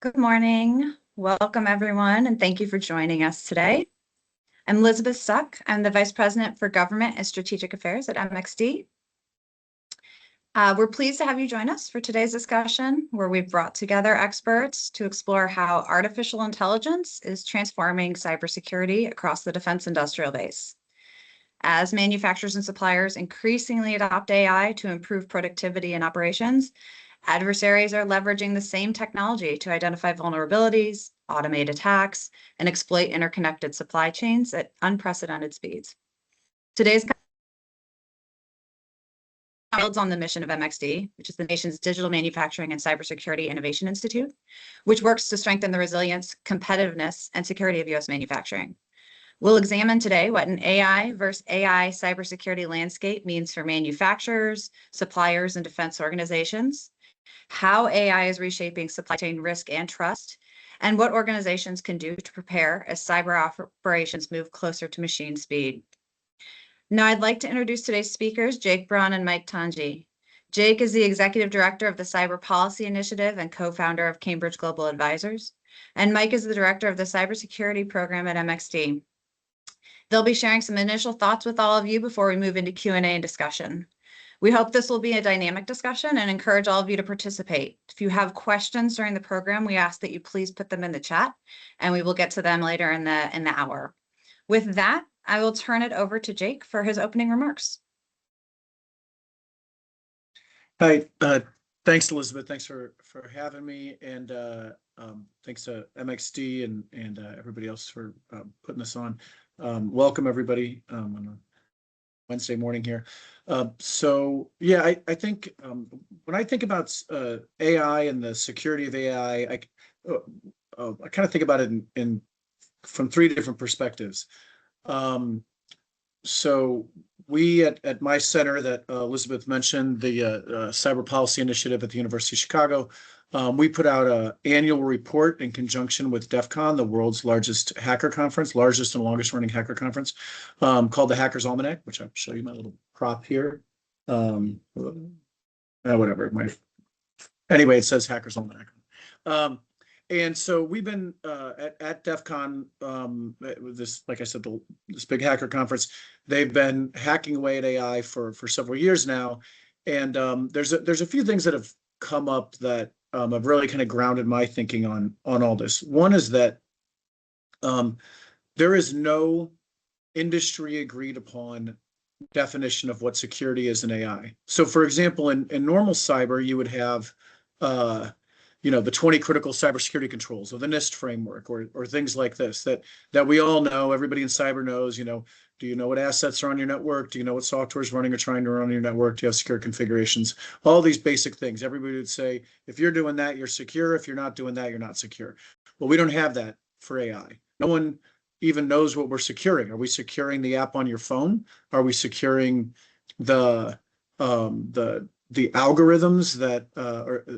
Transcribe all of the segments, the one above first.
Good morning. Welcome, everyone, and thank you for joining us today. I'm Elizabeth Suck. I'm the Vice President for Government and Strategic Affairs at MxD. We're pleased to have you join us for today's discussion, where we've brought together experts to explore how artificial intelligence is transforming cybersecurity across the defense industrial base. As manufacturers and suppliers increasingly adopt AI to improve productivity and operations, adversaries are leveraging the same technology to identify vulnerabilities, automate attacks, and exploit interconnected supply chains at unprecedented speeds. Today's builds on the mission of MxD, which is the nation's Digital Manufacturing and Cybersecurity Innovation Institute, which works to strengthen the resilience, competitiveness, and security of U.S. manufacturing. We'll examine today what an AI versus AI cybersecurity landscape means for manufacturers, suppliers, and defense organizations, how AI is reshaping supply chain risk and trust, and what organizations can do to prepare as cyber operations move closer to machine speed. Now, I'd like to introduce today's speakers, Jake Braun and Mike Tanji. Jake is the Executive Director of the Cyber Policy Initiative and co-founder of Cambridge Global Advisors, and Mike is the Director of the Cybersecurity Program at MxD. They'll be sharing some initial thoughts with all of you before we move into Q&A and discussion. We hope this will be a dynamic discussion and encourage all of you to participate. If you have questions during the program, we ask that you please put them in the chat, and we will get to them later in the hour. With that, I will turn it over to Jake for his opening remarks. Hi, thanks, Elizabeth. Thanks for having me, and thanks to MxD and everybody else for putting this on. Welcome, everybody, on a Wednesday morning here. So yeah, I think when I think about AI and the security of AI, I kind of think about it from three different perspectives. So we at my center that Elizabeth mentioned, the Cyber Policy Initiative at the University of Chicago, we put out an annual report in conjunction with DEF CON, the world's largest hacker conference, largest and longest running hacker conference, called the Hackers Almanac, which I'll show you my little prop here. Whatever. Anyway, it says Hackers Almanac. And so we've been at DEF CON, this, like I said, this big hacker conference. They've been hacking away at AI for several years now. And there's a few things that have come up that have really kind of grounded my thinking on all this. One is that there is no industry agreed upon definition of what security is in AI. So for example, in normal cyber, you would have the 20 critical cybersecurity controls or the NIST framework or things like this that we all know, everybody in cyber knows. Do you know what assets are on your network? Do you know what software is running or trying to run on your network? Do you have secure configurations? All these basic things. Everybody would say, if you're doing that, you're secure. If you're not doing that, you're not secure. Well, we don't have that for AI. No one even knows what we're securing. Are we securing the app on your phone? Are we securing the algorithms that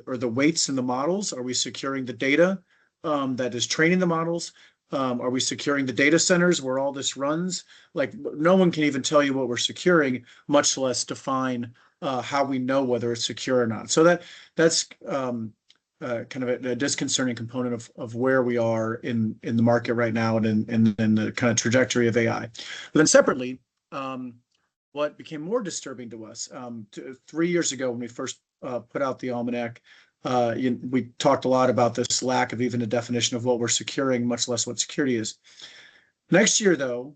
or the weights in the models? Are we securing the data that is training the models? Are we securing the data centers where all this runs? Like, no one can even tell you what we're securing, much less define how we know whether it's secure or not. So that's kind of a disconcerting component of where we are in the market right now and in the kind of trajectory of AI. But then separately, what became more disturbing to us 3 years ago when we first put out the almanac, we talked a lot about this lack of even a definition of what we're securing, much less what security is. Next year, though,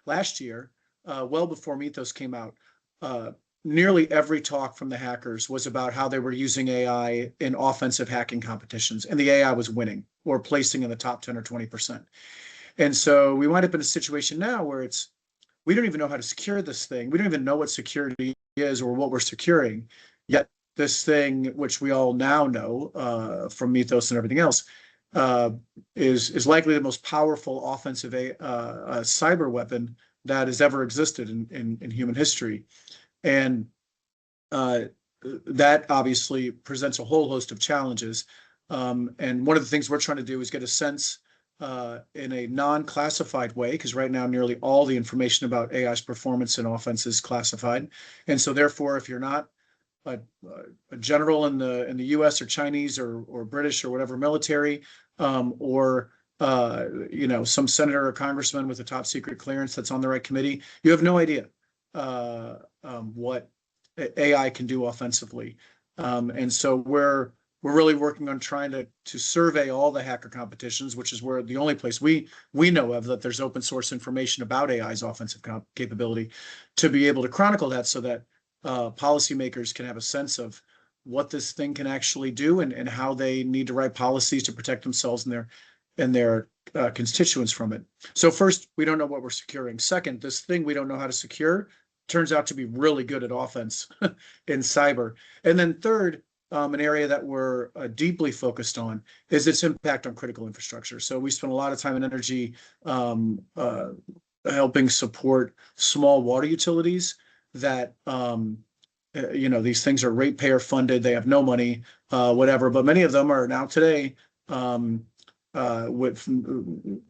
last year, well before Mythos came out, nearly every talk from the hackers was about how they were using AI in offensive hacking competitions, and the AI was winning or placing in the top 10 or 20%. And so we wind up in a situation now where we don't even know how to secure this thing. We don't even know what security is or what we're securing. Yet this thing, which we all now know from Mythos and everything else, is likely the most powerful offensive cyber weapon that has ever existed in human history. And that obviously presents a whole host of challenges. And one of the things we're trying to do is get a sense in a non-classified way, because right now nearly all the information about AI's performance and offense is classified. And so therefore, if you're not a general in the U.S. or Chinese or British or whatever military, or some senator or congressman with a top secret clearance that's on the right committee. You have no idea what AI can do offensively, and so we're really working on trying to survey all the hacker competitions, which is where the only place we know of that there's open source information about AI's offensive capability, to be able to chronicle that so that policymakers can have a sense of what this thing can actually do and how they need to write policies to protect themselves and their constituents from it. So first, we don't know what we're securing. Second, this thing we don't know how to secure turns out to be really good at offense in cyber. And then third, an area that we're deeply focused on is its impact on critical infrastructure. So we spend a lot of time and energy helping support small water utilities that these things are ratepayer funded. They have no money, whatever. But many of them are now today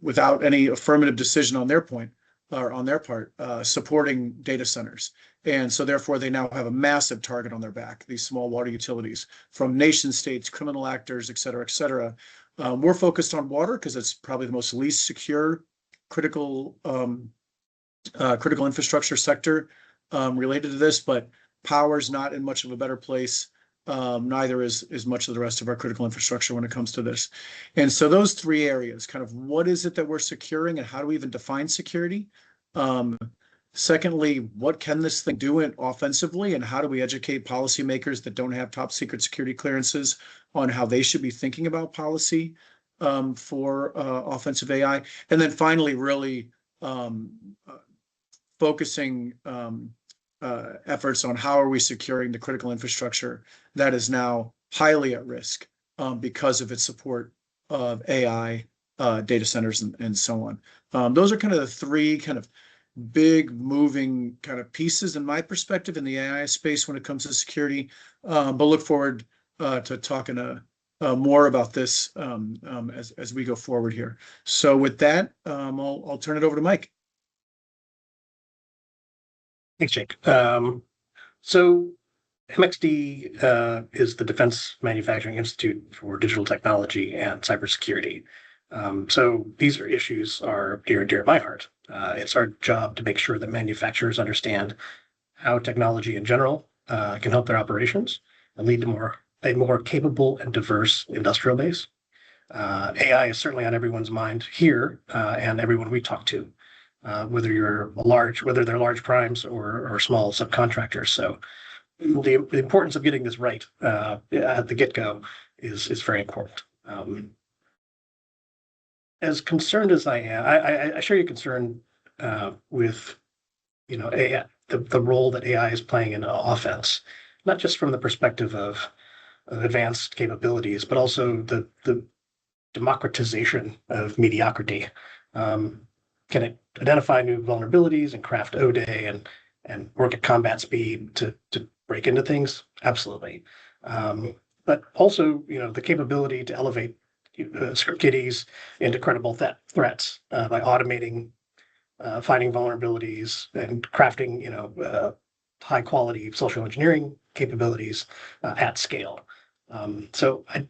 without any affirmative decision on their part, supporting data centers. And so therefore they now have a massive target on their back, these small water utilities, from nation states, criminal actors, et cetera, et cetera. We're focused on water because it's probably the most least secure critical infrastructure sector related to this, but power's not in much of a better place. Neither is much of the rest of our critical infrastructure when it comes to this. And so those three areas, kind of what is it that we're securing and how do we even define security? Secondly, what can this thing do offensively, and how do we educate policymakers that don't have top secret security clearances on how they should be thinking about policy for offensive AI? And then finally, really focusing efforts on how are we securing the critical infrastructure that is now highly at risk because of its support of AI, data centers, and so on. Those are kind of the three kind of big moving kind of pieces in my perspective in the AI space when it comes to security. But look forward to talking more about this as we go forward here. So with that, I'll turn it over to Mike. Thanks, Jake. So MxD is the Defense Manufacturing Institute for Digital Technology and Cybersecurity. So these issues are dear to my heart. It's our job to make sure that manufacturers understand how technology in general can help their operations and lead to a more capable and diverse industrial base. AI is certainly on everyone's mind here and everyone we talk to, whether they're large primes or small subcontractors. So the importance of getting this right at the get-go is very important. As concerned as I am, I share your concern with AI, the role that AI is playing in offense, not just from the perspective of advanced capabilities, but also the democratization of mediocrity. Can it identify new vulnerabilities and craft O-Day and work at combat speed to break into things? Absolutely. But also, the capability to elevate script kiddies into credible threats by automating, finding vulnerabilities and crafting, high quality social engineering capabilities at scale. So I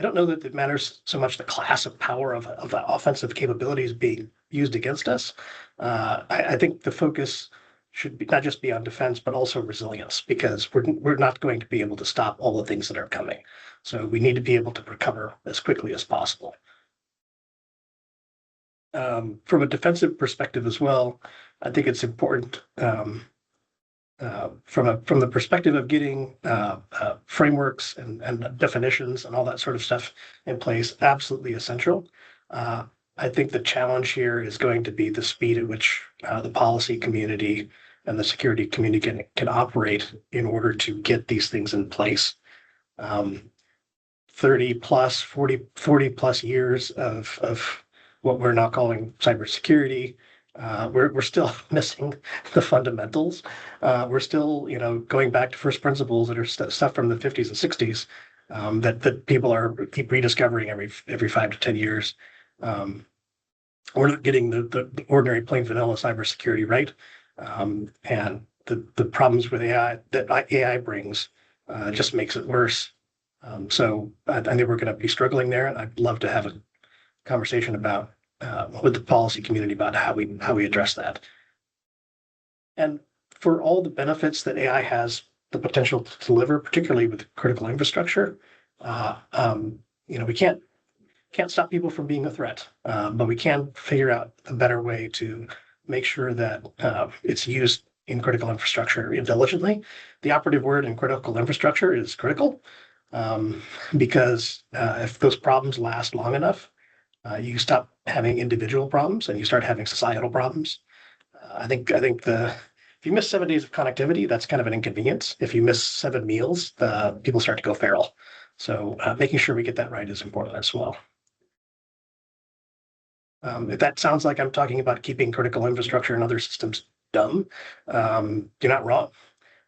don't know that it matters so much the class of power of offensive capabilities being used against us. I think the focus should be not just be on defense, but also resilience, because we're not going to be able to stop all the things that are coming. So we need to be able to recover as quickly as possible. From a defensive perspective as well, I think it's important from the perspective of getting frameworks and definitions and all that sort of stuff in place, absolutely essential. I think the challenge here is going to be the speed at which the policy community and the security community can operate in order to get these things in place. 30 plus, 40 plus years of what we're now calling cybersecurity. We're still missing the fundamentals. We're still, going back to first principles that are stuff from the 50s and 60s that people keep rediscovering every 5 to 10 years. We're not getting the ordinary plain vanilla cybersecurity right. And the problems with AI that AI brings just makes it worse. So I think we're going to be struggling there, and I'd love to have a conversation about with the policy community about how we address that. And for all the benefits that AI has the potential to deliver, particularly with critical infrastructure, we can't stop people from being a threat, but we can figure out a better way to make sure that it's used in critical infrastructure intelligently. The operative word in critical infrastructure is critical, because if those problems last long enough, you stop having individual problems and you start having societal problems. I think if you miss 7 days of connectivity, that's kind of an inconvenience. If you miss 7 meals, people start to go feral. So making sure we get that right is important as well. If that sounds like I'm talking about keeping critical infrastructure and other systems dumb, you're not wrong.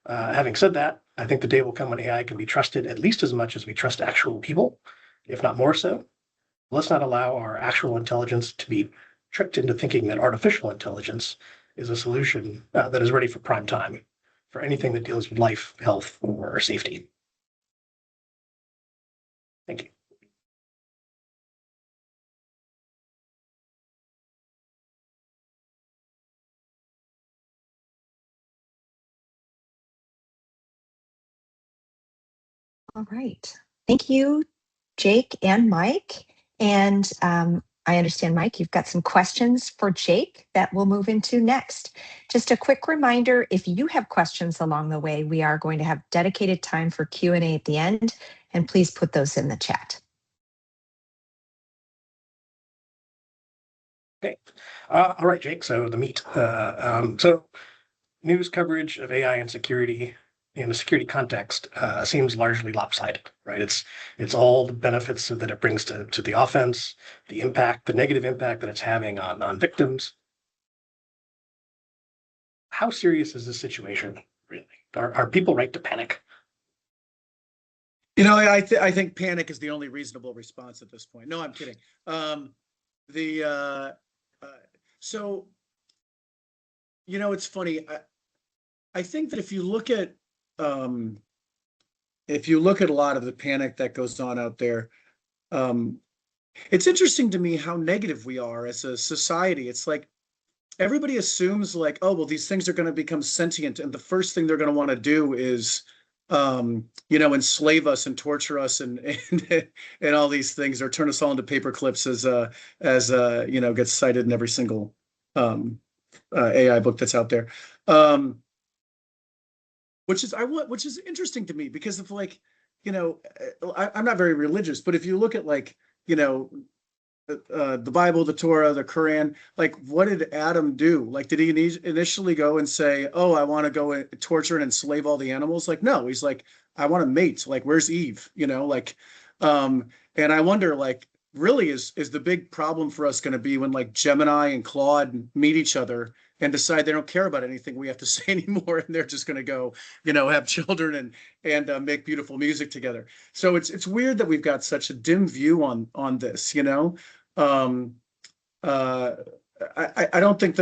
Having said that, I think the day will come when AI can be trusted at least as much as we trust actual people, if not more so. Let's not allow our actual intelligence to be tricked into thinking that artificial intelligence is a solution that is ready for prime time for anything that deals with life, health, or safety. Thank you. All right. Thank you, Jake and Mike. And I understand, Mike, you've got some questions for Jake that we'll move into next. Just a quick reminder, if you have questions along the way, we are going to have dedicated time for Q&A at the end, and please put those in the chat. Okay. All right, Jake. So the meat. So news coverage of AI and security in a security context seems largely lopsided, right? It's all the benefits that it brings to the offense, the impact, the negative impact that it's having on victims. How serious is this situation, really? Are people right to panic? I think panic is the only reasonable response at this point. No, I'm kidding. So, it's funny. I think that if you look at a lot of the panic that goes on out there, it's interesting to me how negative we are as a society. It's like everybody assumes like, oh, well, these things are going to become sentient, and the first thing they're going to want to do is enslave us and torture us and all these things, or turn us all into paper clips as gets cited in every single AI book that's out there. Which is interesting to me, because of like, I'm not very religious, but if you look at like, the Bible, the Torah, the Quran, like what did Adam do? Like, did he initially go and say, oh, I want to go and torture and enslave all the animals? Like, no, he's like, I want to mate. Like, where's Eve? And I wonder, like, really is the big problem for us going to be when like Gemini and Claude meet each other and decide they don't care about anything we have to say anymore, and they're just going to go, have children and make beautiful music together. So it's weird that we've got such a dim view on this. I don't think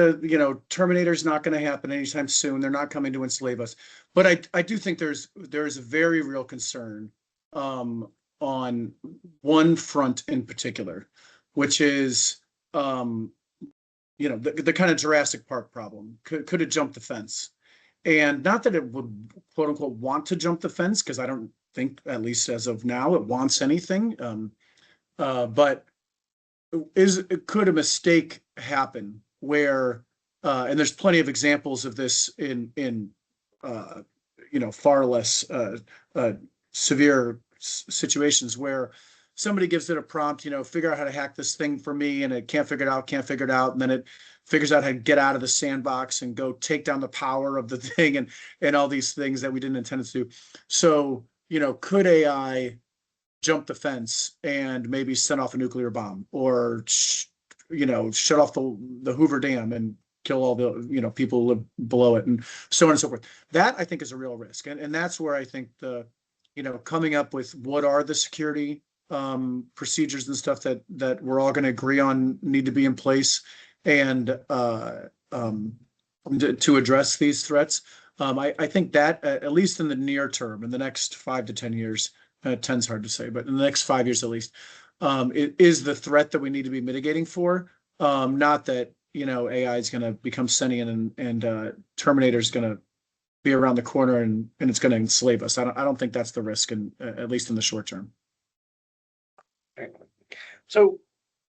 Terminator's not going to happen anytime soon. They're not coming to enslave us, but I do think there's a very real concern on one front in particular, which is the kind of Jurassic Park problem. Could it jump the fence? And not that it would, quote unquote, want to jump the fence, because I don't think, at least as of now, it wants anything. But could a mistake happen where, and there's plenty of examples of this in far less severe situations, where somebody gives it a prompt, figure out how to hack this thing for me, and it can't figure it out, and then it figures out how to get out of the sandbox and go take down the power of the thing, and all these things that we didn't intend to do. So, could AI jump the fence and maybe set off a nuclear bomb, or shut off the Hoover Dam and kill all the people who live below it, and so on and so forth? That, I think, is a real risk, and that's where I think the coming up with what are the security procedures and stuff that we're all going to agree on need to be in place, and to address these threats. I think that at least in the near term, in the next 5 to 10 years, 10's hard to say, but in the next 5 years at least, it is the threat that we need to be mitigating for. Not that, AI is going to become sentient and Terminator is going to be around the corner and it's going to enslave us. I don't think that's the risk, at least in the short term. So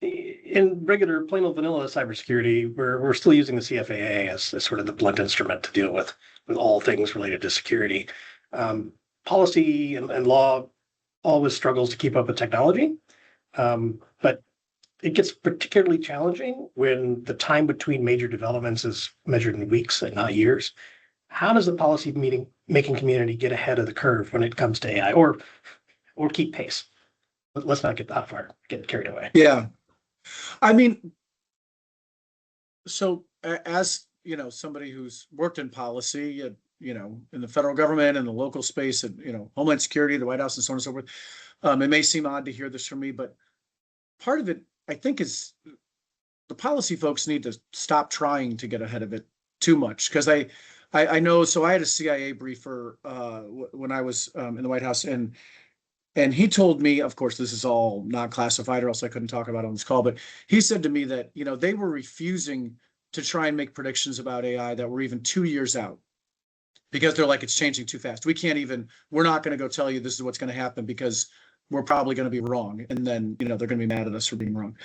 in regular plain old vanilla cybersecurity, we're still using the CFAA as sort of the blunt instrument to deal with all things related to security. Policy and law always struggles to keep up with technology, but it gets particularly challenging when the time between major developments is measured in weeks and not years. How does the policy making community get ahead of the curve when it comes to AI, or keep pace? Let's not get that far, get carried away. Yeah. I mean, so as somebody who's worked in policy, in the federal government and the local space, and Homeland Security, the White House, and so on and so forth, it may seem odd to hear this from me, but part of it, I think, is the policy folks need to stop trying to get ahead of it too much. Because I know, so I had a CIA briefer when I was in the White House, and he told me, of course, this is all not classified or else I couldn't talk about it on this call, but he said to me that, they were refusing to try and make predictions about AI that were even 2 years out, because they're like, it's changing too fast. We're not going to go tell you this is what's going to happen because we're probably going to be wrong. And then, they're going to be mad at us for being wrong.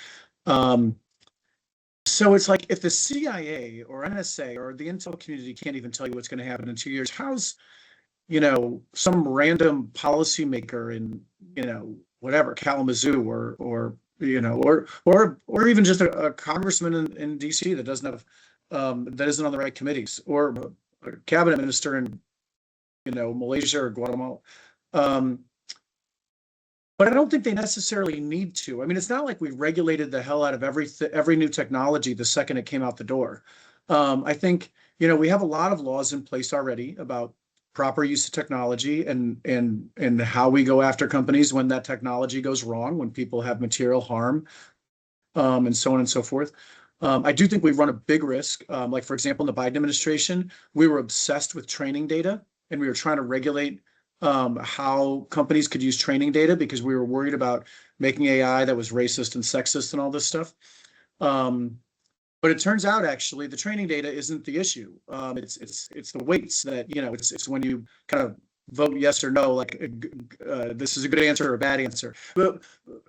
So it's like, if the CIA or NSA or the intel community can't even tell you what's going to happen in 2 years, how's some random policymaker in, whatever, Kalamazoo or even just a congressman in DC that doesn't have, that isn't on the right committees, or a cabinet minister in, Malaysia or Guatemala. But I don't think they necessarily need to. I mean, it's not like we regulated the hell out of every new technology the second it came out the door. I think, we have a lot of laws in place already about proper use of technology and how we go after companies when that technology goes wrong, when people have material harm, and so on and so forth. I do think we run a big risk. Like, for example, in the Biden administration, we were obsessed with training data, and we were trying to regulate how companies could use training data because we were worried about making AI that was racist and sexist and all this stuff. But it turns out, actually, the training data isn't the issue. It's the weights that, it's when you kind of vote yes or no, like this is a good answer or a bad answer. But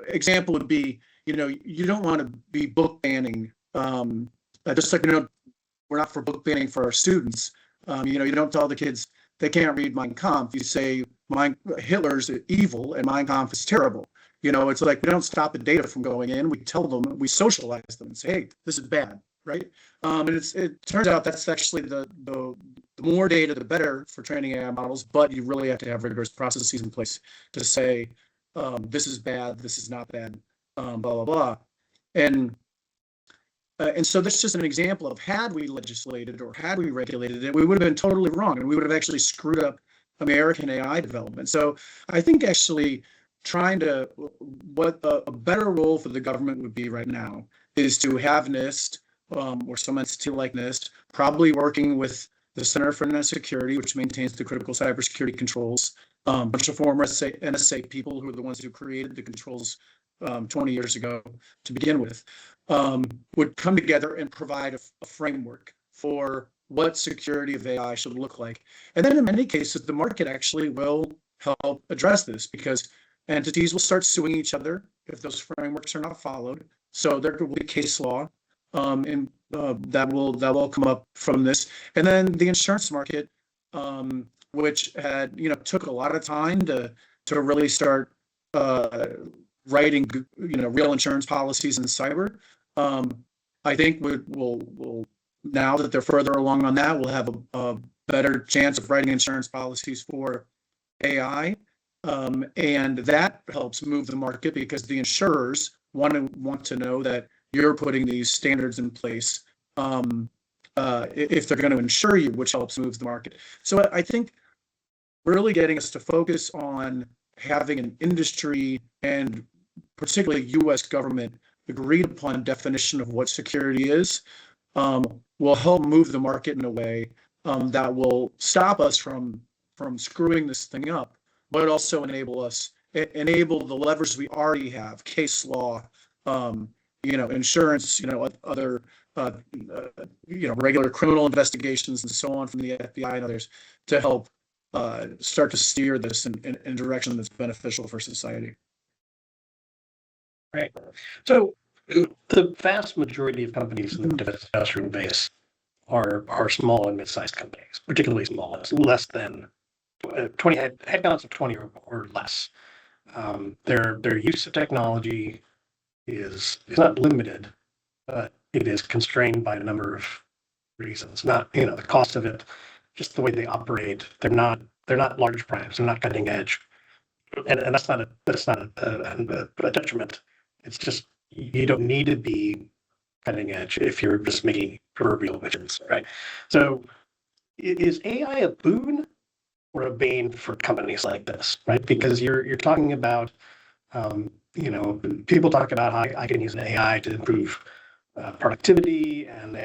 example would be, you don't want to be book banning, just like, we're not for book banning for our students. You don't tell the kids they can't read Mein Kampf. You say Hitler's evil and Mein Kampf is terrible. It's like, we don't stop the data from going in. We tell them, we socialize them and say, hey, this is bad, right? And it turns out that's actually the more data, the better for training AI models, but you really have to have rigorous processes in place to say, this is bad, this is not bad, blah, blah, blah. And so that's just an example of, had we legislated or had we regulated it, we would have been totally wrong, and we would have actually screwed up American AI development. So I think actually what a better role for the government would be right now is to have NIST or some entity like NIST, probably working with the Center for National Security, which maintains the critical cybersecurity controls, a bunch of former NSA people who are the ones who created the controls 20 years ago to begin with, would come together and provide a framework for what security of AI should look like. And then in many cases, the market actually will help address this, because entities will start suing each other if those frameworks are not followed. So there will be case law, and that will come up from this. And then the insurance market, which had took a lot of time to really start writing real insurance policies in cyber. I think we'll now that they're further along on that, we'll have a better chance of writing insurance policies for AI. And that helps move the market, because the insurers want to know that you're putting these standards in place if they're going to insure you, which helps move the market. So I think really getting us to focus on having an industry and particularly U.S. government agreed upon definition of what security is will help move the market in a way that will stop us from screwing this thing up, but also enable the levers we already have, case law, insurance, other, regular criminal investigations and so on from the FBI and others to help start to steer this in a direction that's beneficial for society. Right. So the vast majority of companies in the defense industrial base are small and mid-sized companies, particularly small, less than 20 headcounts of 20 or less. Their use of technology is not limited, but it is constrained by a number of reasons. Not the cost of it, just the way they operate. They're not large primes. They're not cutting edge, and that's not a detriment. It's just you don't need to be cutting edge if you're just making proverbial widgets, right? So is AI a boon or a bane for companies like this, right? Because you're talking about, people talk about how I can use an AI to improve productivity and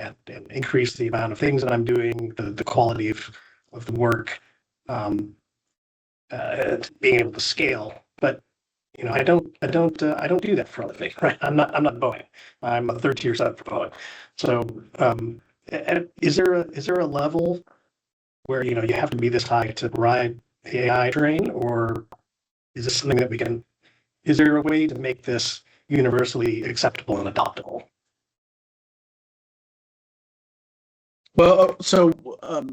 increase the amount of things that I'm doing, the quality of the work, being able to scale. But I don't do that for a living, right? I'm not Boeing. I'm a third tier sub for Boeing. So is there a level where you have to be this high to ride the AI train, or is this something that we can? Is there a way to make this universally acceptable and adoptable? Well, so for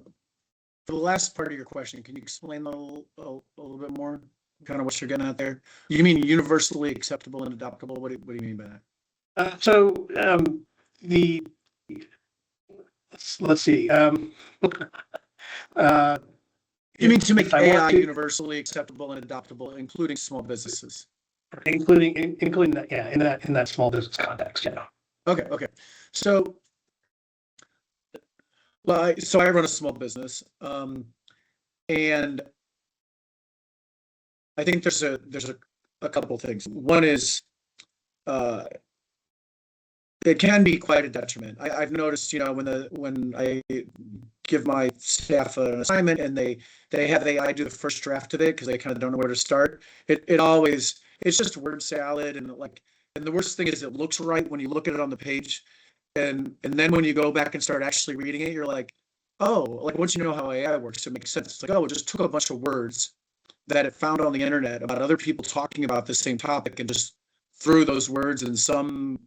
the last part of your question, can you explain a little bit more? Kind of what you're getting at there. You mean universally acceptable and adoptable? What do you mean by that? Let's see. You mean to make if I AI want to- universally acceptable and adoptable, including small businesses? including that, yeah, in that small business context, yeah. Okay. So, so I run a small business, and I think there's a couple of things. One is, it can be quite a detriment. I've noticed, when I give my staff an assignment and they have AI do the first draft of it because they kind of don't know where to start. It's just word salad, and the worst thing is it looks right when you look at it on the page, and then when you go back and start actually reading it, you're like, oh, once you know how AI works, it makes sense. It's like, oh, it just took a bunch of words that it found on the internet about other people talking about the same topic and just threw those words in some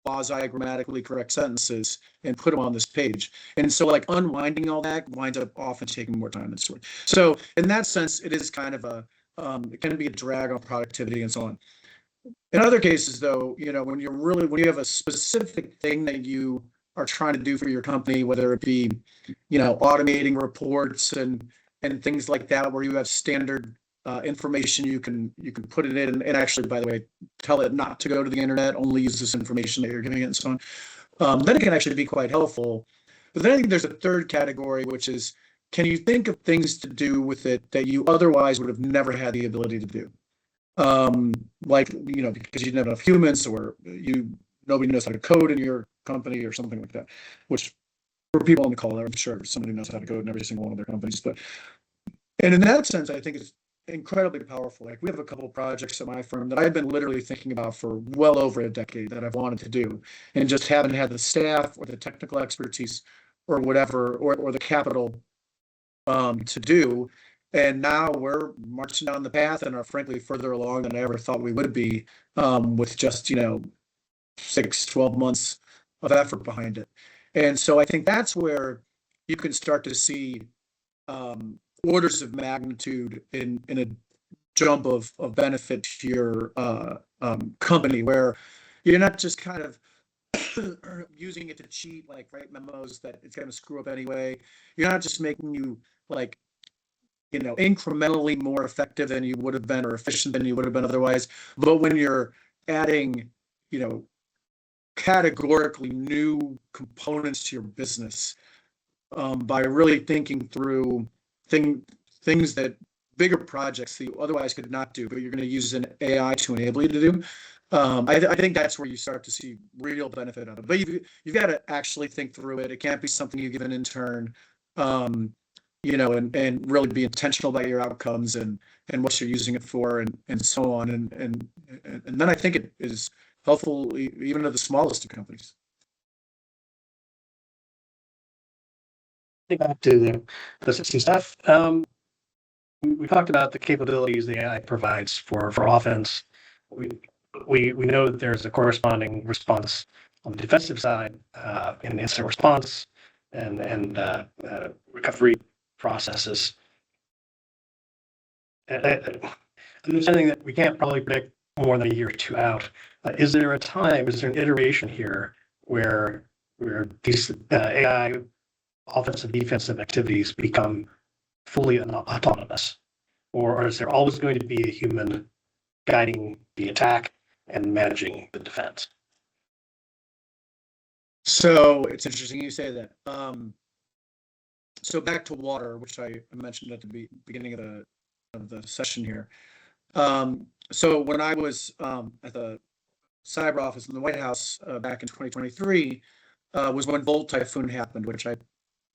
quasi-grammatically correct sentences and put them on this page. And so unwinding all that winds up often taking more time than story. So in that sense, it is kind of it can be a drag on productivity and so on. In other cases, though, when you have a specific thing that you are trying to do for your company, whether it be, automating reports and things like that, where you have standard information, you can put it in and actually, by the way, tell it not to go to the internet, only use this information that you're giving it and so on. Then it can actually be quite helpful. But then I think there's a third category, which is, can you think of things to do with it that you otherwise would have never had the ability to do? Because you didn't have enough humans, or nobody knows how to code in your company or something like that, which for people on the call, I'm sure somebody knows how to code in every single one of their companies. And in that sense, I think it's incredibly powerful. We have a couple of projects at my firm that I've been literally thinking about for well over a decade that I've wanted to do, and just haven't had the staff or the technical expertise or whatever, or the capital to do. And now we're marching down the path and are frankly further along than I ever thought we would be, with just 6-12 months of effort behind it. And so I think that's where you can start to see orders of magnitude in a jump of benefit to your company, where you're not just kind of using it to cheat, write memos that it's going to screw up anyway. You're not just making you incrementally more effective than you would have been, or efficient than you would have been otherwise. But when you're adding, categorically new components to your business, by really thinking through things that bigger projects that you otherwise could not do, but you're going to use an AI to enable you to do. I think that's where you start to see real benefit of it. But you've got to actually think through it. It can't be something you give an intern you know, and really be intentional about your outcomes and what you're using it for, and so on. And then I think it is helpful even to the smallest of companies. Back to the system stuff. We talked about the capabilities the AI provides for offense. We know that there's a corresponding response on the defensive side in incident response and recovery processes. Understanding that we can't probably predict more than a year or two out, is there an iteration here where these AI offensive defensive activities become fully autonomous, or is there always going to be a human guiding the attack and managing the defense? So it's interesting you say that. So back to water, which I mentioned at the beginning of the session here. So when I was at the cyber office in the White House back in 2023, was when Volt Typhoon happened, which I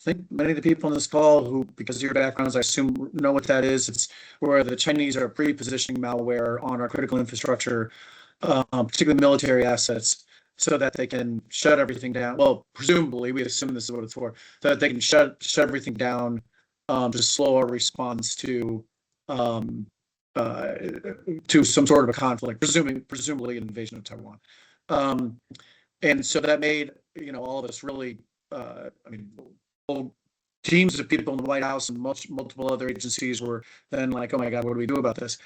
think many of the people on this call who, because of your backgrounds, I assume know what that is. It's where the Chinese are pre-positioning malware on our critical infrastructure, particularly military assets, so that they can shut everything down. Well, presumably, we assume this is what it's for, so that they can shut everything down to slow our response to some sort of a conflict, presumably an invasion of Taiwan. And so that made, you know, all of us really, I mean, teams of people in the White House and multiple other agencies were then like, oh my God, what do we do about this?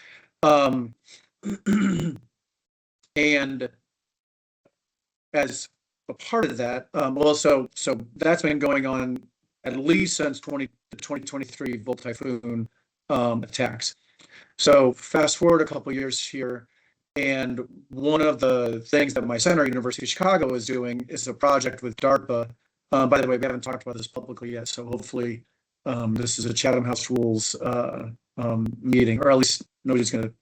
And as a part of that, so that's been going on at least since the 2023 Volt Typhoon attacks. So fast forward a couple years here, and one of the things that my center, University of Chicago, is doing is a project with DARPA. By the way, we haven't talked about this publicly yet, so hopefully this is a Chatham House Rules meeting, or at least nobody's going to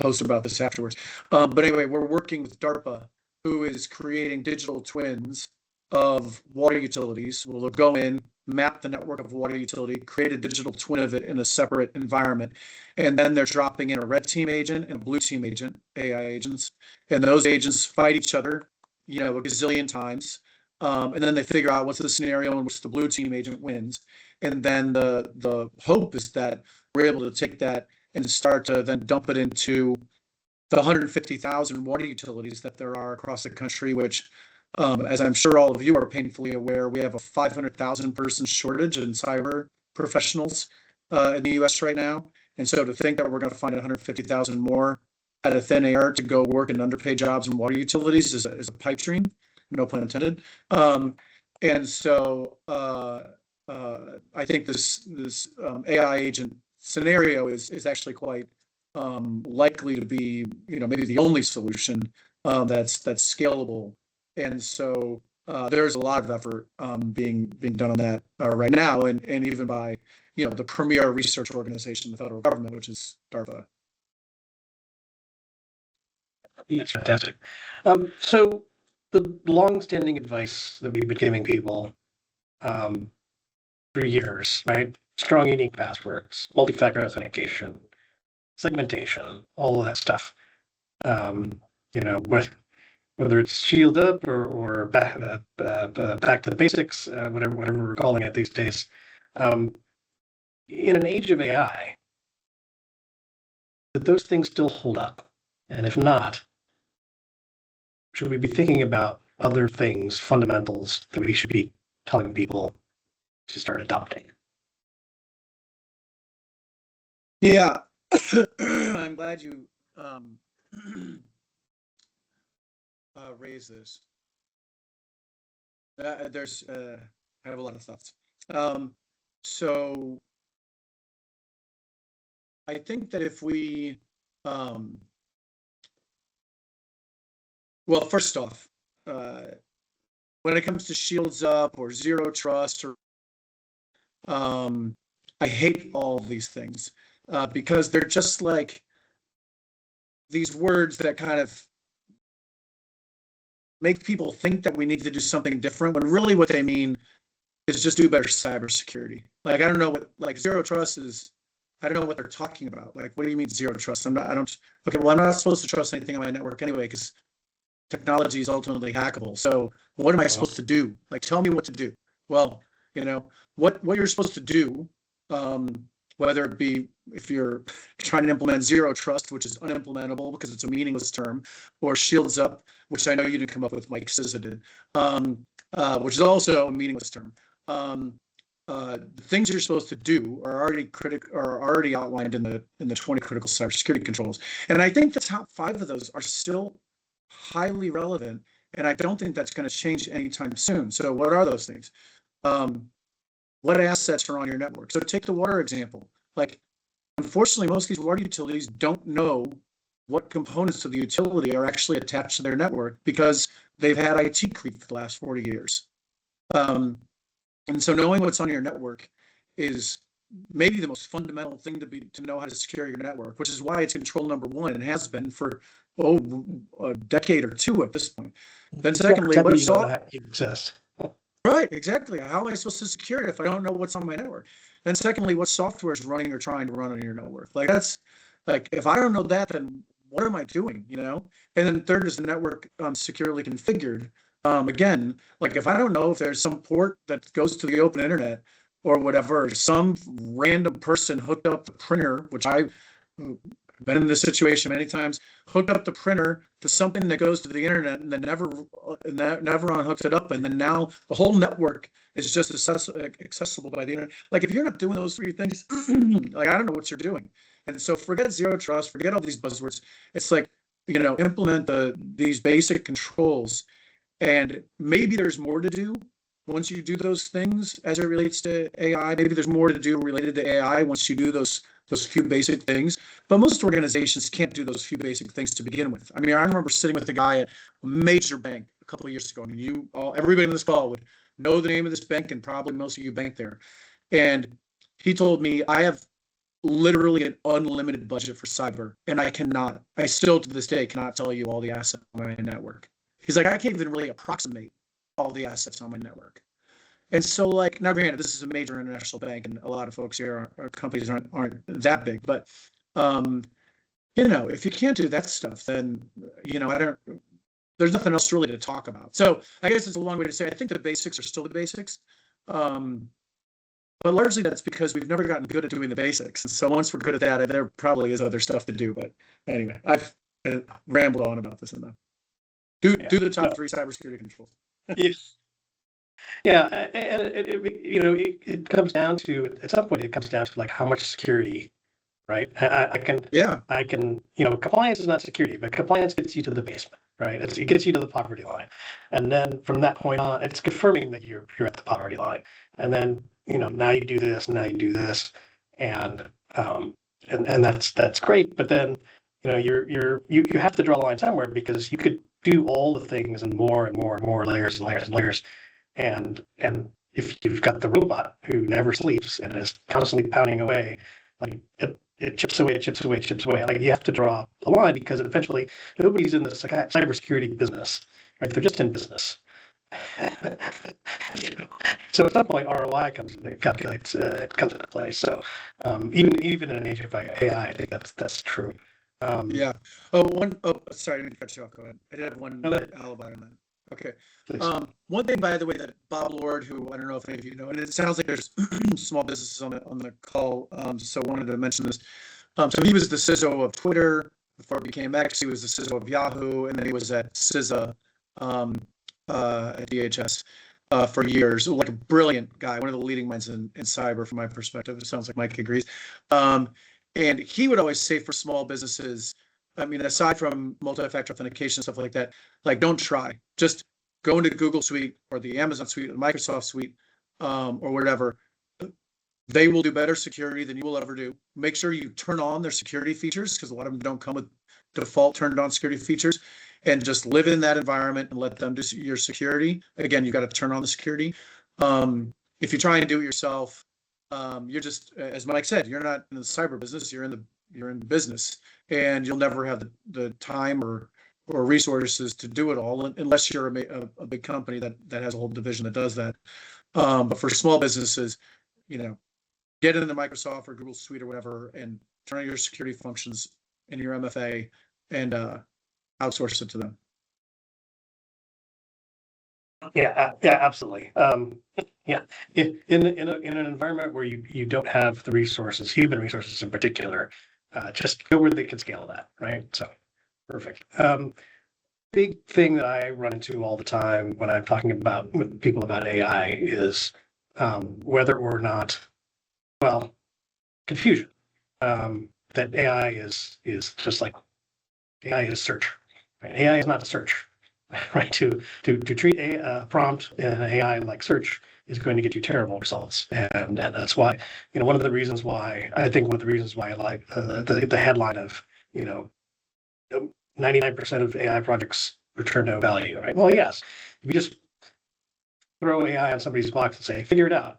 post about this afterwards. But anyway, we're working with DARPA, who is creating digital twins of water utilities. We'll go in, map the network of water utility, create a digital twin of it in a separate environment, and then they're dropping in a red team agent and a blue team agent, AI agents, and those agents fight each other, you know, a gazillion times. And then they figure out what's the scenario in which the blue team agent wins. And then the hope is that we're able to take that and start to then dump it into the 150,000 water utilities that there are across the country, which, as I'm sure all of you are painfully aware, we have a 500,000 person shortage in cyber professionals in the US right now. And so to think that we're going to find 150,000 more out of thin air to go work in underpaid jobs in water utilities is a pipe dream. No pun intended. And so I think this AI agent scenario is actually quite likely to be, you know, maybe the only solution that's scalable. And so there's a lot of effort being done on that right now, and even by, you know, the premier research organization in the federal government, which is DARPA. That's fantastic. So the long-standing advice that we've been giving people for years, right? Strong, unique passwords, multi-factor authentication, segmentation, all of that stuff. You know, whether it's shield up or back to the basics, whatever we're calling it these days. In an age of AI, do those things still hold up? And if not, should we be thinking about other things, fundamentals that we should be telling people to start adopting? Yeah, I'm glad you raised this. There's I have a lot of thoughts. So I think that if we, well, first off, when it comes to shields up or zero trust, or I hate all of these things because they're just like these words that kind of make people think that we need to do something different, when really what they mean is just do better cybersecurity. Like, I don't know what, like, zero trust is, I don't know what they're talking about. Like, what do you mean zero trust? Okay, well, I'm not supposed to trust anything on my network anyway, because technology is ultimately hackable. So what am I supposed to do? Like, tell me what to do. Well, what you're supposed to do, whether it be if you're trying to implement zero trust, which is unimplementable because it's a meaningless term, or shields up, which I know you didn't come up with, Mike Cizza did, which is also a meaningless term. The things you're supposed to do are already outlined in the 20 critical cybersecurity controls. And I think the top 5 of those are still highly relevant, and I don't think that's going to change anytime soon. So what are those things? What assets are on your network? So take the water example. Like, unfortunately, most of these water utilities don't know what components of the utility are actually attached to their network because they've had IT creep for the last 40 years. And so knowing what's on your network is maybe the most fundamental thing to know how to secure your network, which is why it's control number 1 and has been for a decade or 2 at this point. Then secondly, what exists? Right, exactly. How am I supposed to secure it if I don't know what's on my network? Then secondly, what software is running or trying to run on your network? Like, that's like, if I don't know that, then what am I doing? And then third is the network securely configured. Again, like, if I don't know if there's some port that goes to the open internet or whatever, some random person hooked up the printer, which I've been in this situation many times, hooked up the printer to something that goes to the internet and then never unhooked it up. And then now the whole network is just accessible by the internet. Like, if you're not doing those 3 things, like, I don't know what you're doing. And so forget zero trust, forget all these buzzwords. It's like, implement these basic controls. And maybe there's more to do once you do those things as it relates to AI. Maybe there's more to do related to AI once you do those few basic things. But most organizations can't do those few basic things to begin with. I mean, I remember sitting with a guy at a major bank a couple of years ago, and everybody in this call would know the name of this bank, and probably most of you bank there. And he told me, I have literally an unlimited budget for cyber, and I still to this day cannot tell you all the assets on my network. He's like, I can't even really approximate all the assets on my network. And so, like, now granted, this is a major international bank, and a lot of folks here our companies aren't that big, but if you can't do that stuff, then there's nothing else really to talk about. So I guess it's a long way to say I think the basics are still the basics. But largely that's because we've never gotten good at doing the basics. And so once we're good at that, there probably is other stuff to do. But anyway, I've rambled on about this enough. Do the top 3 cybersecurity controls. Yeah, and it comes down to, at some point, it comes down to, like, how much security, right? I can, compliance is not security, but compliance gets you to the basement, right? It gets you to the poverty line, and then from that point on, it's confirming that you're at the poverty line, and then now you do this, and that's great, but then you have to draw the line somewhere, because you could do all the things and more and more and more layers and layers and layers. And if you've got the robot who never sleeps and is constantly pounding away, like, it chips away. Like, you have to draw a line, because eventually nobody's in the cybersecurity business, right? They're just in business. So at some point, ROI comes into play. So even in an age of AI, I think that's true. Yeah. Sorry, I didn't cut you off. Go ahead. I did have one alibi on that. Okay. One thing, by the way, that Bob Lord, who I don't know if any of you know, and it sounds like there's small businesses on the call, so I wanted to mention this. So he was the CISO of Twitter before it became X. He was the CISO of Yahoo, and then he was at CISA at DHS for years. Like, a brilliant guy, one of the leading minds in cyber from my perspective. It sounds like Mike agrees. And he would always say for small businesses, I mean, aside from multi-factor authentication, stuff like that, like, don't try. Just go into Google Suite or the Amazon Suite or the Microsoft Suite or whatever. They will do better security than you will ever do. Make sure you turn on their security features, because a lot of them don't come with default turned on security features, and just live in that environment and let them do your security. Again, you got to turn on the security. If you try and do it yourself, you're just, as Mike said, you're not in the cyber business, you're in business, and you'll never have the time or resources to do it all, unless you're a big company that has a whole division that does that. But for small businesses, get into Microsoft or Google Suite or whatever and turn on your security functions in your MFA and outsource it to them. Yeah, absolutely. Yeah, in an environment where you don't have the resources, human resources in particular, just go where they can scale that, right? So, perfect. Big thing that I run into all the time when I'm talking about with people about AI is whether or not, well, confusion. That AI is just like AI is search. Right? AI is not a search. Right? To treat a prompt in an AI like search is going to get you terrible results, and that's why one of the reasons why I like the headline of 99% of AI projects return no value. Right? Well, yes, if you just throw AI on somebody's box and say figure it out,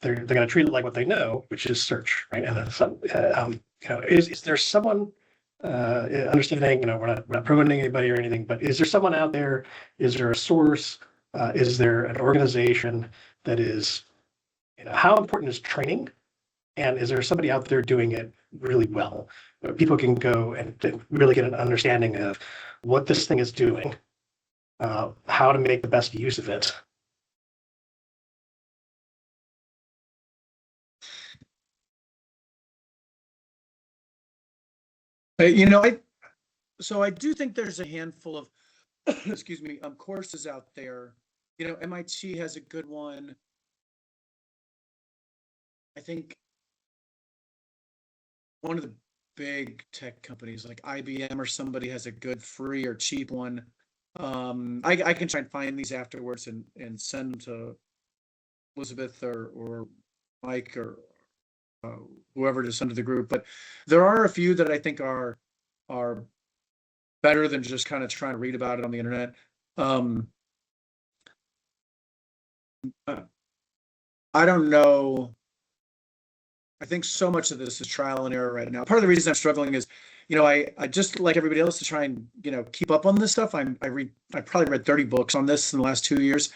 they're going to treat it like what they know, which is search. Right? And is there someone understanding, we're not promoting anybody or anything, but is there someone out there? Is there a source? Is there an organization that is, how important is training? And is there somebody out there doing it really well? Where people can go and really get an understanding of what this thing is doing, how to make the best use of it. So I do think there's a handful of, excuse me, courses out there. MIT has a good one. I think one of the big tech companies like IBM or somebody has a good free or cheap one. I can try and find these afterwards and send them to Elizabeth or Mike or whoever to send to the group. But there are a few that I think are better than just kind of trying to read about it on the internet. I don't know. I think so much of this is trial and error right now. Part of the reason I'm struggling is, I just like everybody else to try and, keep up on this stuff. I probably read 30 books on this in the last 2 years.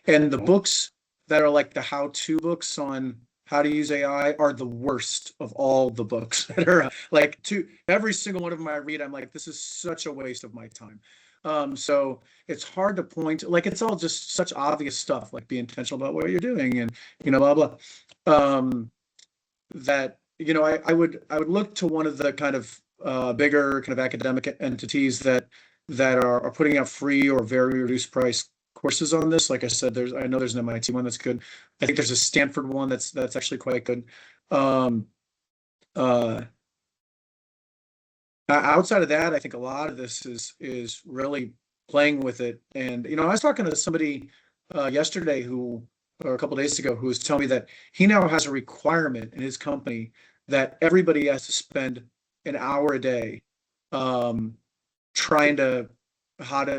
And the books that are like the how-to books on how to use AI are the worst of all the books that are every single one of them I read, I'm like, this is such a waste of my time. So it's hard to point, like, it's all just such obvious stuff, like be intentional about what you're doing and, blah, blah. That, I would look to one of the kind of bigger kind of academic entities that are putting out free or very reduced price courses on this. Like I said, I know there's an MIT one that's good. I think there's a Stanford one that's actually quite good. Outside of that, I think a lot of this is really playing with it. And I was talking to somebody yesterday or a couple of days ago who was telling me that he now has a requirement in his company that everybody has to spend an hour a day trying to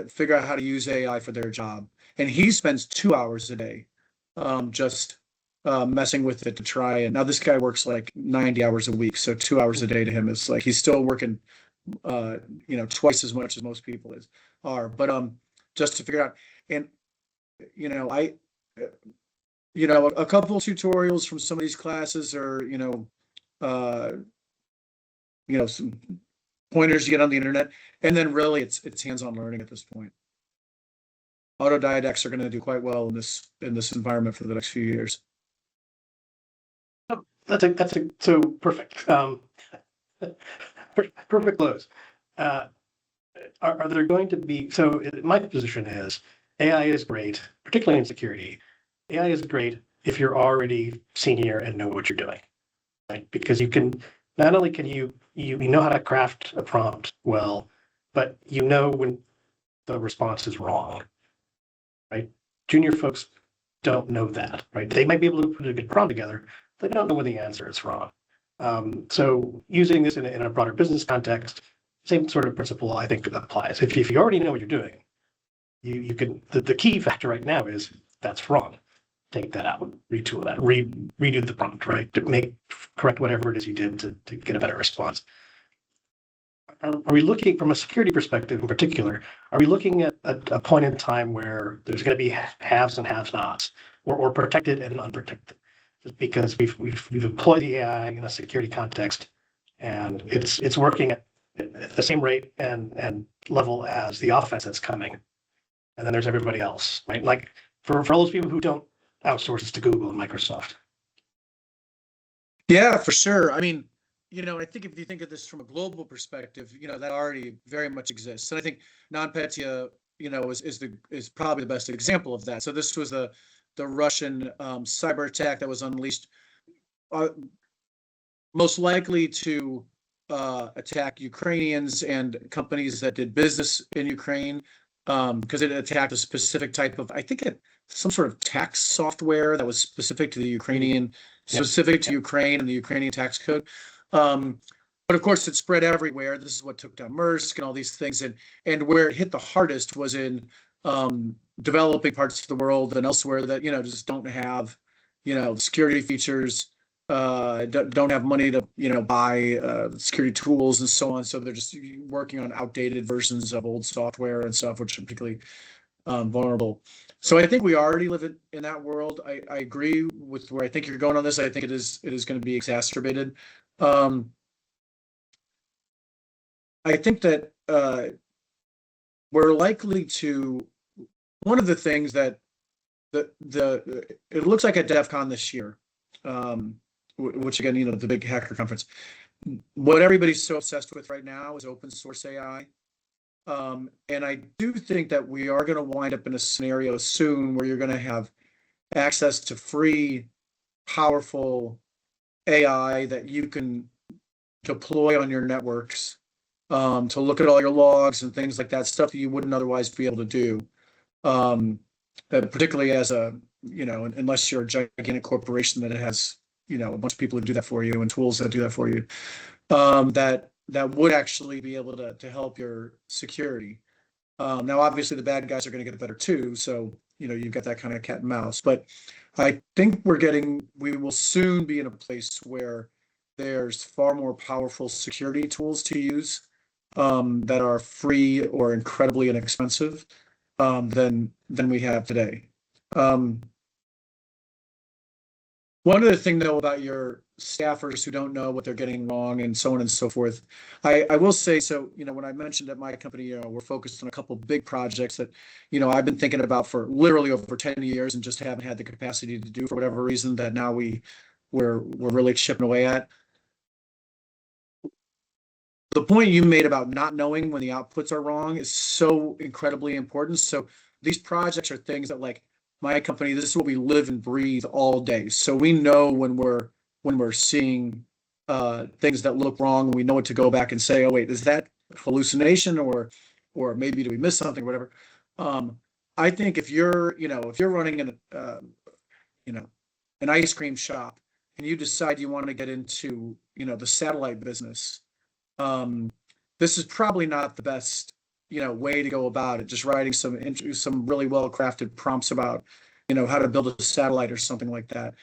figure out how to use AI for their job. And he spends 2 hours a day just messing with it to try. And now this guy works like 90 hours a week. So 2 hours a day to him is like, he's still working, twice as much as most people are, but just to figure out. And, a couple tutorials from some of these classes or, some pointers you get on the internet. And then really it's hands-on learning at this point. Autodidacts are going to do quite well in this environment for the next few years. That's so perfect. Perfect close. Are there going to be, so my position is AI is great, particularly in security. AI is great if you're already senior and know what you're doing, right? Because you can, not only can you know how to craft a prompt well, but when the response is wrong, right? Junior folks don't know that, right? They might be able to put a good prompt together, but they don't know when the answer is wrong. So using this in a broader business context, same sort of principle I think applies. If you already know what you're doing, you can, the key factor right now is that's wrong. Take that out, retool that, redo the prompt, right? To correct whatever it is you did to get a better response. Are we looking from a security perspective in particular, are we looking at a point in time where there's going to be haves and have-nots, or protected and unprotected, just because we've employed the AI in a security context, and it's working at the same rate and level as the offense that's coming. And then there's everybody else, right? Like for all those people who don't outsource this to Google and Microsoft. Yeah, for sure. I mean, I think if you think of this from a global perspective, that already very much exists. And I think NotPetya, is probably the best example of that. So this was the Russian cyber attack that was unleashed, most likely to attack Ukrainians and companies that did business in Ukraine, because it attacked a specific type of, I think some sort of tax software that was specific to the Ukrainian, specific to Ukraine and the Ukrainian tax code. But of course, it spread everywhere. This is what took down Maersk and all these things. And where it hit the hardest was in developing parts of the world and elsewhere that, just don't have, security features, don't have money to, buy security tools and so on. So they're just working on outdated versions of old software and stuff, which are particularly vulnerable. So I think we already live in that world. I agree with where I think you're going on this. I think it is going to be exacerbated. I think that we're likely to, one of the things that it looks like at DEF CON this year, which again, the big hacker conference, what everybody's so obsessed with right now is open source AI. And I do think that we are going to wind up in a scenario soon where you're going to have access to free, powerful AI that you can deploy on your networks, to look at all your logs and things like that, stuff that you wouldn't otherwise be able to do. Particularly as unless you're a gigantic corporation that has, a bunch of people who do that for you and tools that do that for you, that would actually be able to help your security. Now, obviously, the bad guys are going to get better too. So, you've got that kind of cat and mouse. But I think we will soon be in a place where there's far more powerful security tools to use, that are free or incredibly inexpensive, than we have today. One other thing, though, about your staffers who don't know what they're getting wrong and so on and so forth, I will say, so, when I mentioned at my company, we're focused on a couple big projects that, I've been thinking about for literally over 10 years and just haven't had the capacity to do for whatever reason, that now we're really chipping away at. The point you made about not knowing when the outputs are wrong is so incredibly important. So these projects are things that, like, my company, this is what we live and breathe all day. So we know when we're seeing things that look wrong, we know what to go back and say, oh wait, is that hallucination, or maybe do we miss something, or whatever. I think if you're running an ice cream shop and you decide you want to get into, the satellite business, this is probably not the best, way to go about it. Just writing some really well crafted prompts about, how to build a satellite or something like that.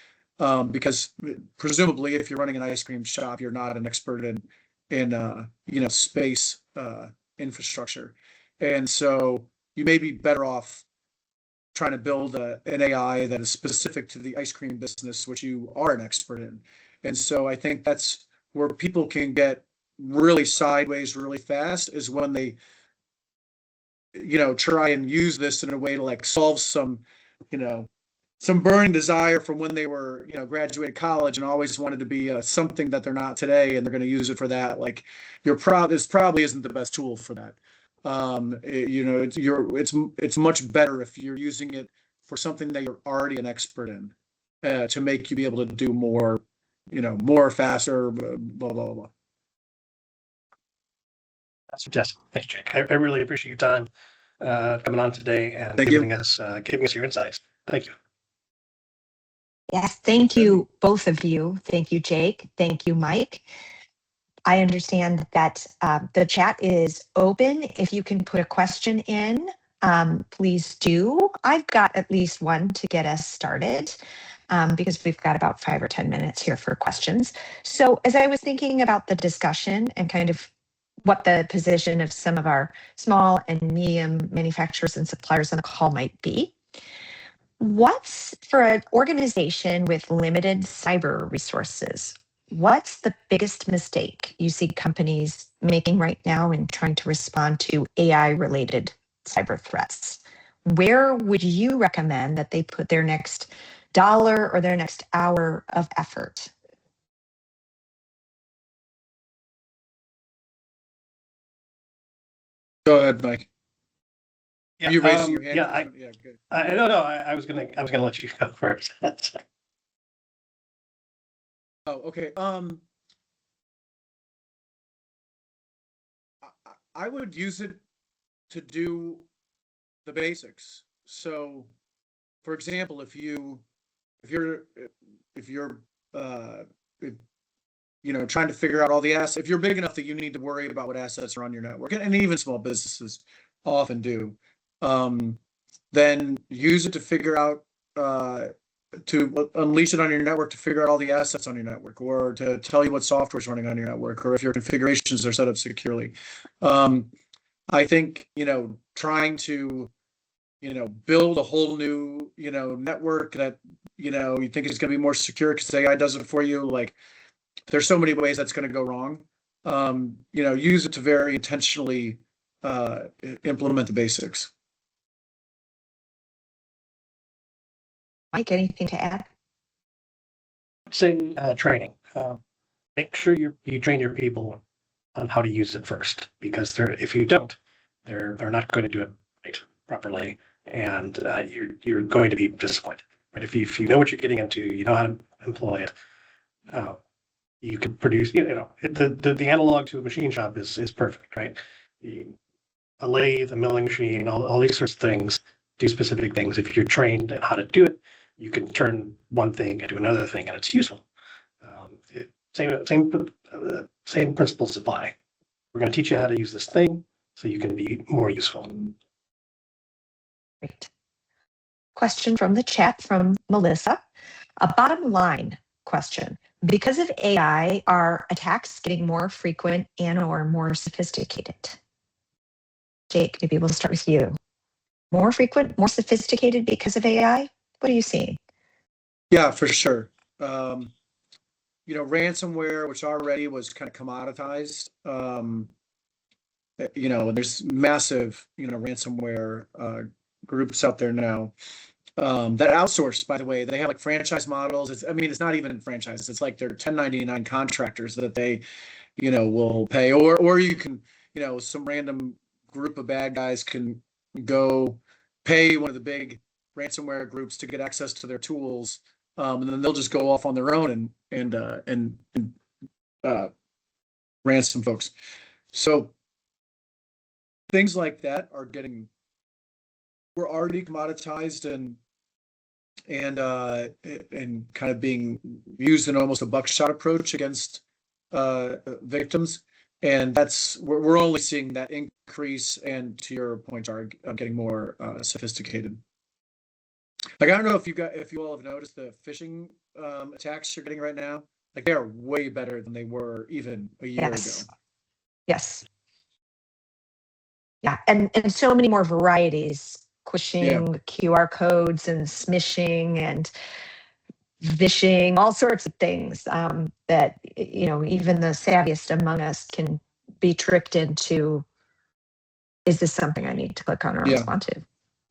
Because presumably, if you're running an ice cream shop, you're not an expert in space infrastructure, and so you may be better off trying to build an AI that is specific to the ice cream business, which you are an expert in. And so I think that's where people can get really sideways really fast, is when they try and use this in a way to, like, solve some burning desire from when they were graduated college and always wanted to be something that they're not today, and they're going to use it for that. Like, this probably isn't the best tool for that. It's much better if you're using it for something that you're already an expert in, to make you be able to do more faster, blah blah blah. That's fantastic. Thanks, Jake. I really appreciate your time coming on today and giving us your insights. Thank you. Yes, thank you, both of you. Thank you, Jake. Thank you, Mike. I understand that the chat is open. If you can put a question in, please do. I've got at least one to get us started, because we've got about 5 or 10 minutes here for questions. So as I was thinking about the discussion and kind of what the position of some of our small and medium manufacturers and suppliers on the call might be, What's for an organization with limited cyber resources? What's the biggest mistake you see companies making right now in trying to respond to AI related cyber threats? Where would you recommend that they put their next dollar or their next hour of effort? Go ahead, Mike. Yeah, You raising your hand? yeah, Yeah, good. I was gonna let you go first. Oh, okay. I would use it to do the basics. So, for example, if you're if you're uh if, trying to figure out all the assets, if you're big enough that you need to worry about what assets are on your network, and even small businesses often do, then use it to figure out to unleash it on your network to figure out all the assets on your network, or to tell you what software is running on your network, or if your configurations are set up securely. I think, trying to, build a whole new, network that, you think is going to be more secure because AI does it for you. Like, there's so many ways that's going to go wrong. Use it to very intentionally implement the basics. Mike, anything to add? Say training. Make sure you train your people on how to use it first, because if you don't, they're not going to do it right properly, and you're going to be disappointed. Right? If you know what you're getting into, you know how to employ it. You can produce. The analog to a machine shop is perfect, right? A lathe, a milling machine, all these sorts of things do specific things. If you're trained on how to do it, you can turn one thing into another thing, and it's useful. Same principles apply. We're going to teach you how to use this thing so you can be more useful. Great. Question from the chat from Melissa. A bottom line question. Because of AI, are attacks getting more frequent and or more sophisticated? Jake, maybe we'll start with you. More frequent, more sophisticated because of AI? What are you seeing? Yeah, for sure. Ransomware, which already was kind of commoditized, there's massive, ransomware groups out there now that outsource, by the way. They have like franchise models. It's not even franchises. It's like they're 1099 contractors that they, will pay, or you can, some random group of bad guys can go pay one of the big ransomware groups to get access to their tools, and then they'll just go off on their own and ransom folks. So things like that were already commoditized and kind of being used in almost a buckshot approach against victims. And we're only seeing that increase, and to your point, are getting more sophisticated. Like, I don't know if you all have noticed the phishing attacks you're getting right now. Like, they are way better than they were even a year ago. Yes. Yeah, and so many more varieties, pushing QR codes and smishing and vishing, all sorts of things that, even the savviest among us can be tricked into. Is this something I need to click on or respond to? Yeah.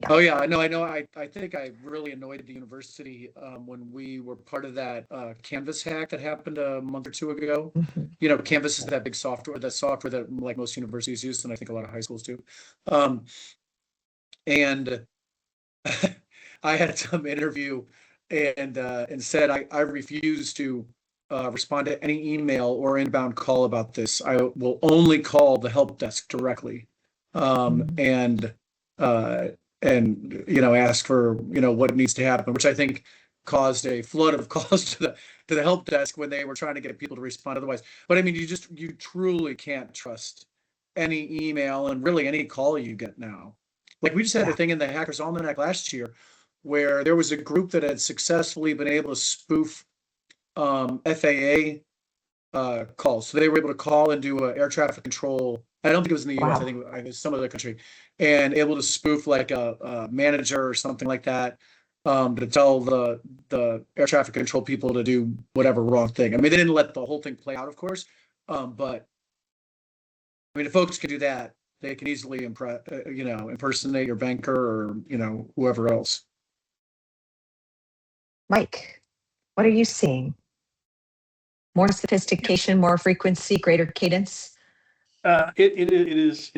Oh yeah, I know. I think I really annoyed the university when we were part of that Canvas hack that happened a month or two ago. Mm-hmm. Canvas is that big software that like most universities use, and I think a lot of high schools do. And I had some interview and said I refuse to respond to any email or inbound call about this. I will only call the help desk directly, and ask for what needs to happen, which I think caused a flood of calls to the help desk when they were trying to get people to respond otherwise. But I mean, you truly can't trust any email and really any call you get now. Like, we just had a thing in the Hackers Almanac last year where there was a group that had successfully been able to spoof FAA calls. So they were able to call and do air traffic control. I don't think it was in the US. I think it was some other country, and able to spoof like a manager or something like that. to tell the air traffic control people to do whatever wrong thing. I mean, they didn't let the whole thing play out, of course, but I mean, if folks could do that, they can easily impersonate your banker or whoever else. Mike, what are you seeing? More sophistication, more frequency, greater cadence? It is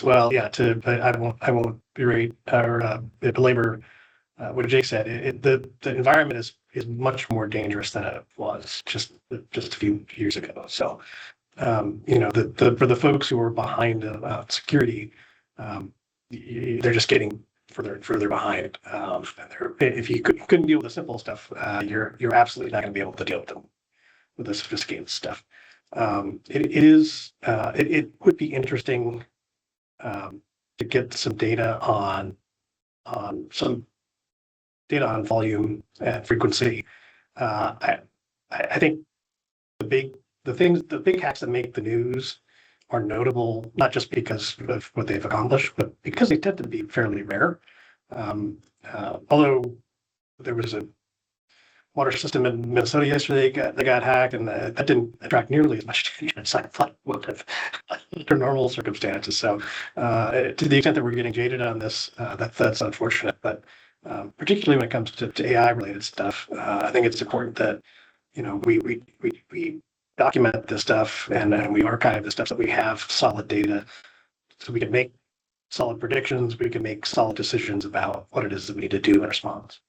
well, yeah. I won't berate or belabor what Jake said. The environment is much more dangerous than it was just a few years ago. So, for the folks who are behind security, they're just getting further and further behind. If you couldn't deal with the simple stuff, you're absolutely not going to be able to deal with the sophisticated stuff. It would be interesting to get some data on volume and frequency. I think the big hacks that make the news are notable not just because of what they've accomplished, but because they tend to be fairly rare. Although there was a water system in Minnesota yesterday that got hacked, and that didn't attract nearly as much attention as I thought it would have under normal circumstances. So, to the extent that we're getting jaded on this, that's unfortunate. But particularly when it comes to AI related stuff, I think it's important that we document this stuff and we archive the stuff that we have solid data, so we can make solid predictions. We can make solid decisions about what it is that we need to do in response.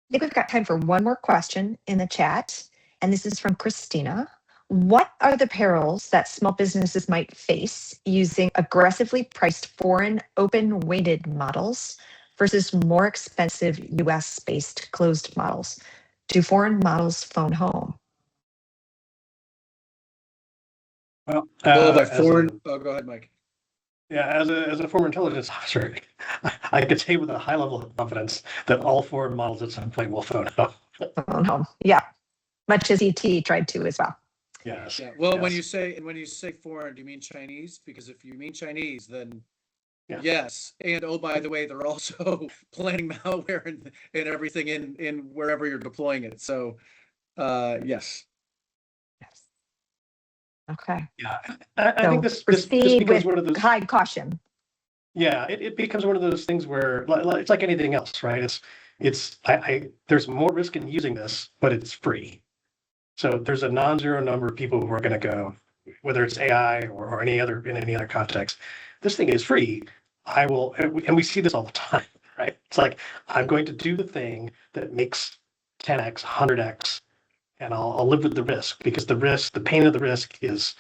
I think we've got time for one more question in the chat, and this is from Christina. What are the perils that small businesses might face using aggressively priced foreign open-weighted models versus more expensive US-based closed models? Do foreign models phone home? Well, by foreign, go ahead, Mike. Yeah, as a former intelligence officer, I could say with a high level of confidence that all foreign models at some point will phone home. Phone home, yeah. Much as ET tried to as well. Yes. Yeah. Well, yes. when you say foreign, do you mean Chinese? Because if you mean Chinese, then Yeah. yes. And oh, by the way, they're also planning malware and everything in wherever you're deploying it. So, yes. Yes. Okay. Yeah, I think this proceed becomes with one of those. high caution. Yeah, it becomes one of those things where it's like anything else, right? There's more risk in using this, but it's free. So there's a non-zero number of people who are going to go, whether it's AI or in any other context. This thing is free. I will, and we see this all the time, right? It's like I'm going to do the thing that makes 10x, 100x, and I'll live with the risk because the pain of the risk is,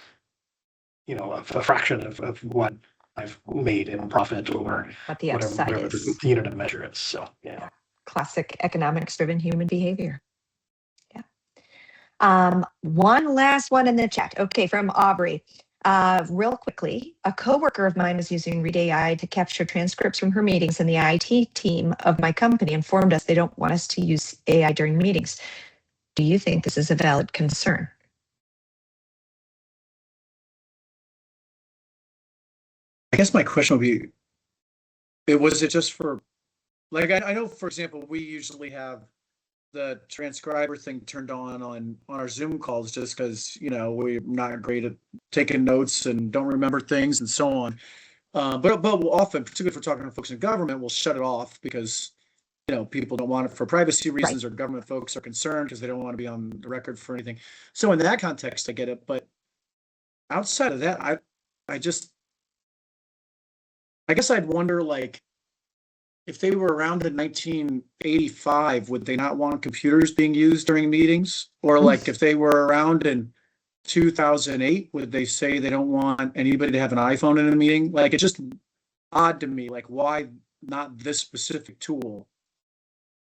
a fraction of what I've made in profit or What the upside whatever is. the unit of measure is. So yeah. Classic economics-driven human behavior. Yeah. One last one in the chat. Okay, from Aubrey. Real quickly, a coworker of mine was using Read AI to capture transcripts from her meetings, and the IT team of my company informed us they don't want us to use AI during meetings. Do you think this is a valid concern? I guess my question would be, was it just for, like, I know, for example, we usually have the transcriber thing turned on our Zoom calls just because, we're not great at taking notes and don't remember things and so on. But we'll often, particularly if we're talking to folks in government, we'll shut it off because, people don't want it for privacy reasons, or government folks are concerned because they don't want to be on the record for anything. So in that context, I get it. But outside of that, I guess I'd wonder, like, if they were around in 1985, would they not want computers being used during meetings? Or like if they were around in 2008, would they say they don't want anybody to have an iPhone in a meeting? Like, it's just odd to me, like, why not this specific tool?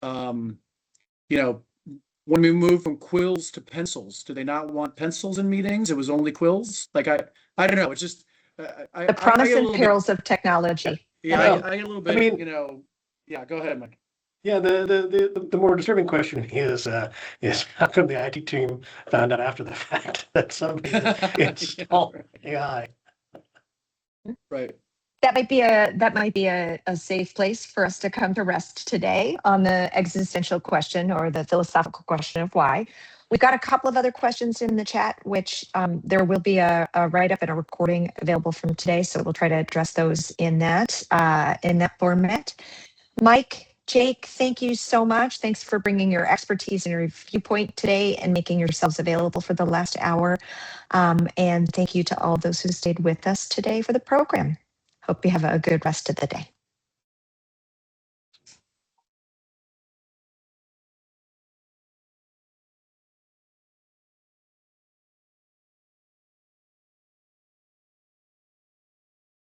When we moved from quills to pencils, do they not want pencils in meetings? It was only quills. Like, I don't know. It's just, The promise and perils of technology. Yeah, I get a little bit, I mean, yeah, go ahead, Mike. Yeah, the more disturbing question is how come the IT team found out after the fact that somebody installed AI? Right. That might be a safe place for us to come to rest today on the existential question or the philosophical question of why. We've got a couple of other questions in the chat, which there will be a write-up and a recording available from today. So we'll try to address those in that format. Mike, Jake, thank you so much. Thanks for bringing your expertise and your viewpoint today and making yourselves available for the last hour. And thank you to all those who stayed with us today for the program. Hope you have a good rest of the day.